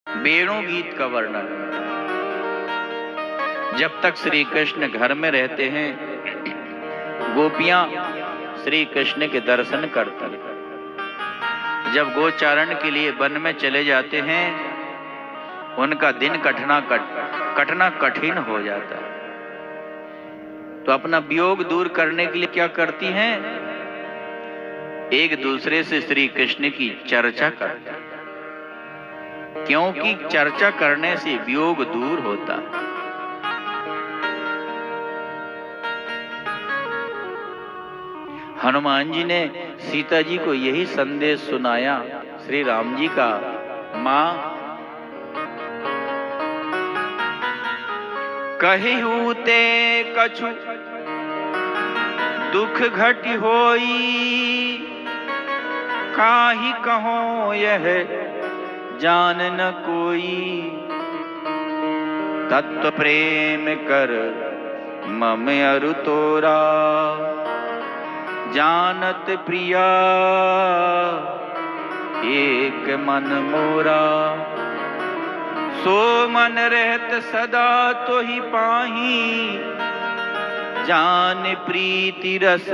वेणु गीत का वर्णन। जब तक श्री कृष्ण घर में रहते हैं, गोपियां श्री कृष्ण के दर्शन करती हैं। जब गोचारण के लिए वन में चले जाते हैं, उनका दिन कटना कठिन हो जाता है। तो अपना वियोग दूर करने के लिए क्या करती हैं? एक दूसरे से श्री कृष्ण की चर्चा करते हैं, क्योंकि चर्चा करने से वियोग दूर होता है। हनुमान जी ने सीता जी को यही संदेश सुनाया श्री राम जी का, मां कहिहु ते कछु दुख घटी होई, काहि कहो यह जान न कोई, तत्व प्रेम कर मम अरु तोरा, जानत प्रिया एक मन मोरा, सो मन रहत सदा तो ही पाही, जान प्रीति रस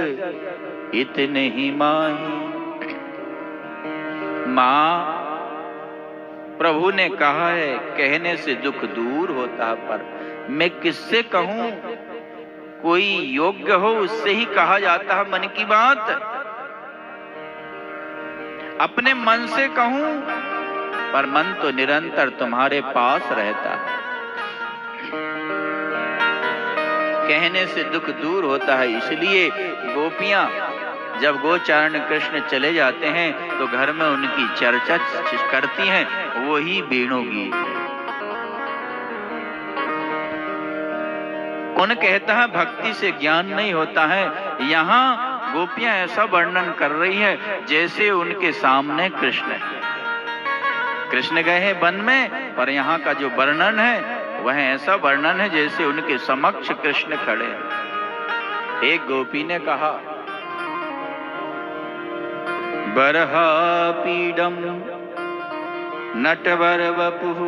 इतने ही माही। मां, प्रभु ने कहा है कहने से दुख दूर होता है, पर मैं किससे कहूं? कोई योग्य हो उससे ही कहा जाता है मन की बात। अपने मन से कहूं, पर मन तो निरंतर तुम्हारे पास रहता है। कहने से दुख दूर होता है, इसलिए गोपियां जब गोचारण कृष्ण चले जाते हैं तो घर में उनकी चर्चा करती हैं, वही वेणु गीत है। कौन कहता है भक्ति से ज्ञान नहीं होता है? यहाँ गोपियां ऐसा वर्णन कर रही है जैसे उनके सामने कृष्ण है। कृष्ण गए हैं वन में, पर यहाँ का जो वर्णन है वह ऐसा वर्णन है जैसे उनके समक्ष कृष्ण खड़े हैं। एक गोपी ने कहा, बरहा पीडम नटवर वपुः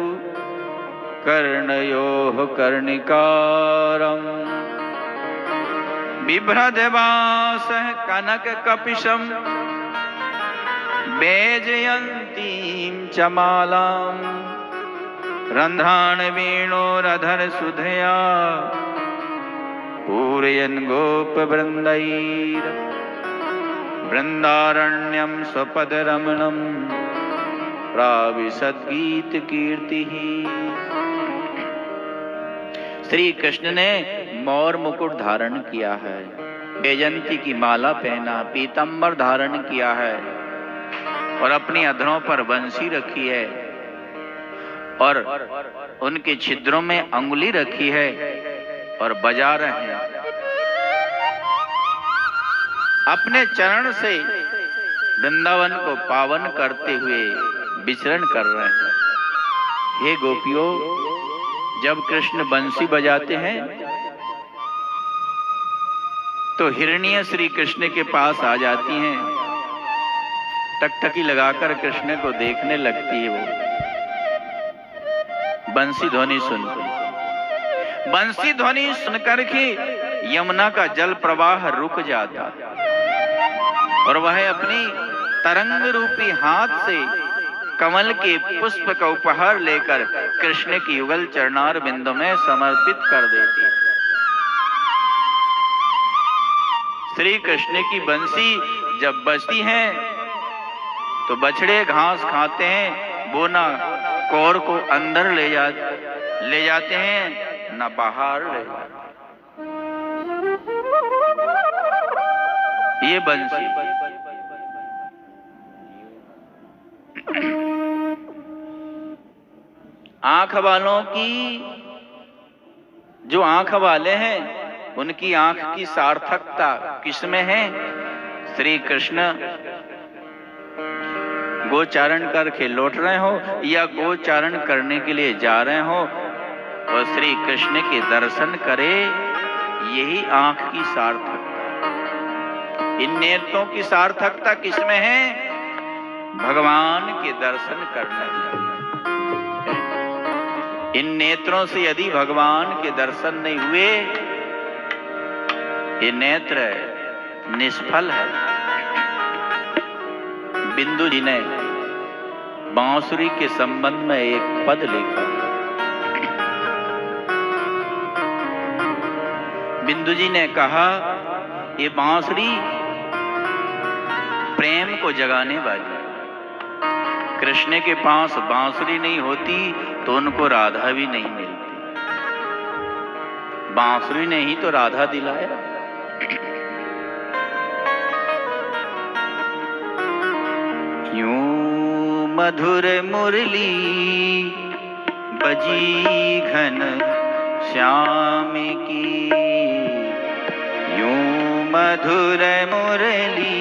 कर्णयोः कर्णिकारम्, बिभ्रदवासः कनक कपिशम्, वेजयन्तीं च मालाम्, रन्ध्रान् वेणोरधर सुधया, पूरयन् गोपवृन्दैः, वृन्दारण्यं स्वपदरमणं, प्राविशद्गीत कीर्तिः। श्री कृष्ण ने मौर मुकुट धारण किया है, वैजयंती की माला पहना, पीतांबर धारण किया है और अपनी अधरों पर बंसी रखी है और उनके छिद्रों में अंगुली रखी है और बजा रहे हैं। अपने चरण से वृंदावन को पावन करते हुए विचरण कर रहे हैं। हे गोपियों, जब कृष्ण बंसी बजाते हैं तो हिरनियां श्री कृष्ण के पास आ जाती हैं, टकटकी लगाकर कृष्ण को देखने लगती है। वो बंसी ध्वनि सुनती, बंसी ध्वनि सुनकर के यमुना का जल प्रवाह रुक जाता और वह अपनी तरंग रूपी हाथ से कमल के पुष्प का उपहार लेकर कृष्ण की युगल चरणार बिंदु में समर्पित कर देती है। श्री कृष्ण की बंसी जब बजती है तो बछड़े घास खाते हैं, वो ना कौर को अंदर ले जाते हैं ना बाहर ले जाते। ये बंसी आंख वालों की, जो आंख वाले हैं उनकी आंख की सार्थकता किसमें है? श्री कृष्ण गोचारण करके लौट रहे हो या गोचारण करने के लिए जा रहे हो और श्री कृष्ण के दर्शन करे, यही आंख की सार्थकता। इन नेत्रों की सार्थकता किसमें है? भगवान के दर्शन करने में। इन नेत्रों से यदि भगवान के दर्शन नहीं हुए, ये नेत्र निष्फल है। बिंदु जी ने बांसुरी के संबंध में एक पद लिखा। बिंदु जी ने कहा, ये बांसुरी प्रेम को जगाने वाली। कृष्ण के पास बांसुरी नहीं होती तो उनको राधा भी नहीं मिलती। बांसुरी ने ही तो राधा दिलाया। यूं मधुर मुरली बजी घन श्याम की, यूं मधुर मुरली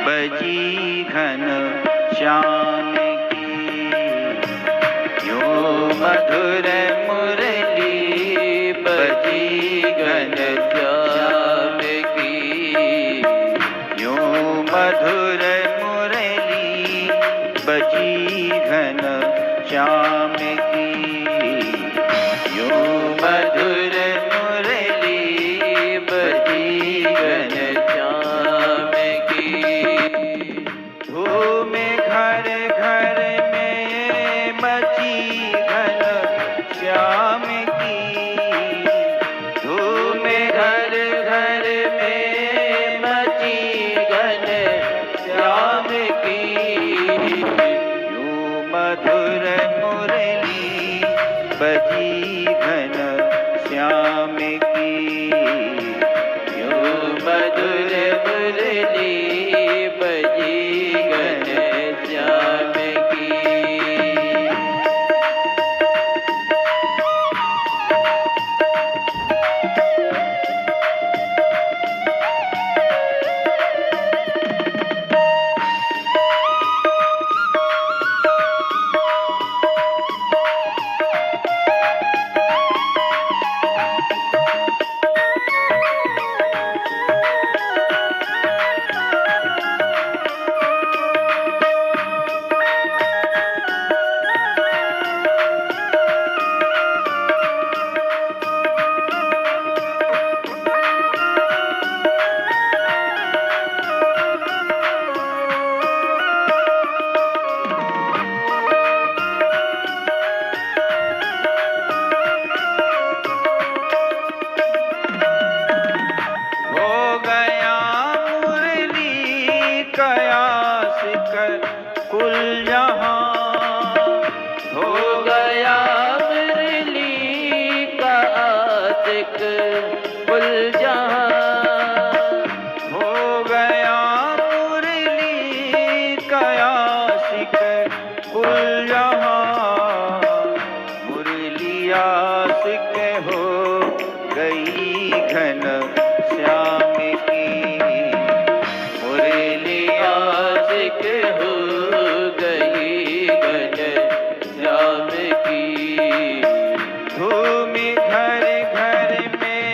बजी घन श्याम की, यूं मधुर मुरली बजी घन श्याम की, यूं मधुर मुरली बजी घन श्याम की, यूं मधुर मुरली बजी घन श्याम की। धूम घर घर में मची घन श्याम की, धूम घर घर में मची घन श्याम की, यूं मधुर मुरली बजी घन श्याम की, यूं मधुर मुरली बजी घन श्याम की। धूम घर घर में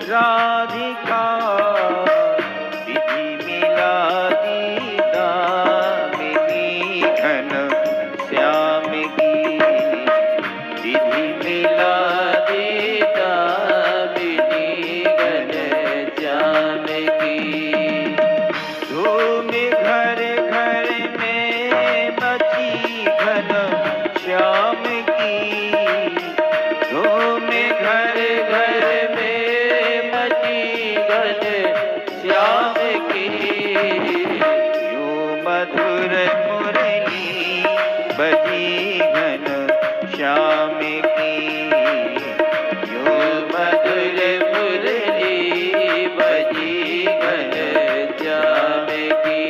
राधिका विधि मिला दी दामिनी घन श्याम की, विधि मिला दी दामिनी घन श्याम की। धूम घर घर में मची घन श्याम की, धूम घर घर में मची घन श्याम की। यूं मधुर मुरली बजी घन श्याम की, यूं मधुर मुरली बजी घन श्याम की।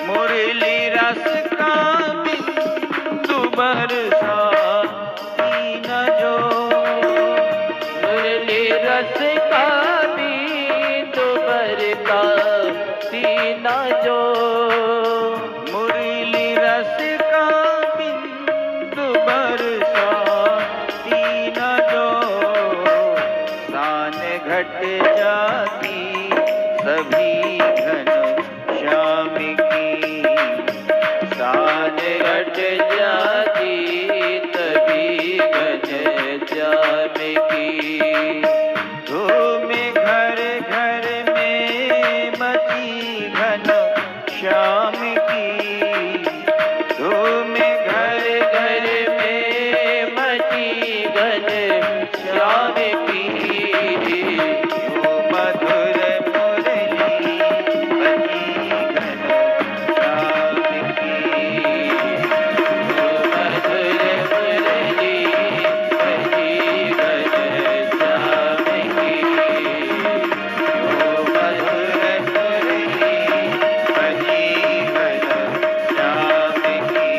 मुरली रस का बिंदु बरसाती न जो, मुरली रस का बिंदु बरसाती न जो, मुरली रस का बिंदु बरसाती न जो। शान घट जाती सभी घन श्याम की, शान घट जाती तभी घन श्याम की। धूम घर घर में मची घन श्याम की, धूम घर घर में मची घन श्याम की। यूं मधुर मुरली बजी घन श्याम की, यूं मधुर मुरली बजी घन श्याम की,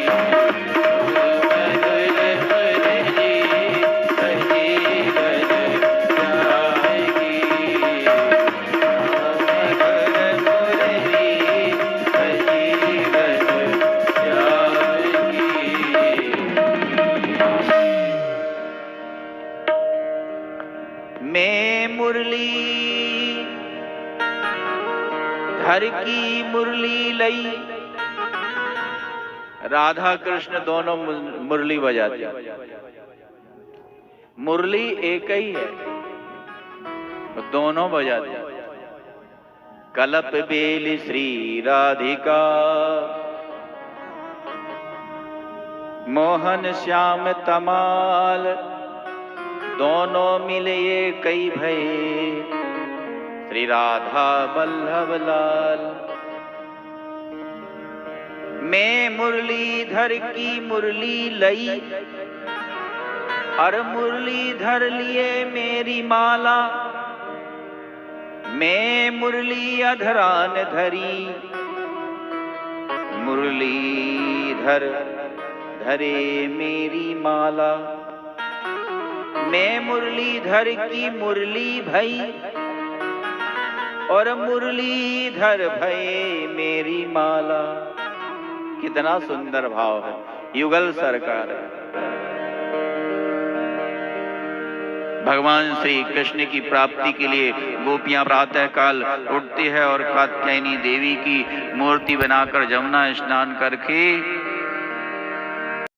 यूं मधुर मुरली बजी घन श्याम की, यूं मधुर मुरली बजी घन श्याम की। मैं मुरली धर की मुरली लई, राधा कृष्ण दोनों मुरली बजाते हैं। मुरली एक ही है, दोनों बजाते हैं। कलप बेल श्री राधिका, मोहन श्याम तमाल, दोनों मिले कई भये श्री राधा वल्लभ लाल। मैं मुरलीधर की मुरली लई, और मुरलीधर लिए मेरी माला। मैं मुरली अधरान धरी, मुरलीधर धरे मेरी माला। मैं मुरलीधर की मुरली भई, और मुरलीधर भये मेरी माला। कितना सुंदर भाव है, युगल सरकार है। भगवान श्री कृष्ण की प्राप्ति के लिए गोपियां प्रातः काल उठती है और कात्यायनी देवी की मूर्ति बनाकर जमुना स्नान करके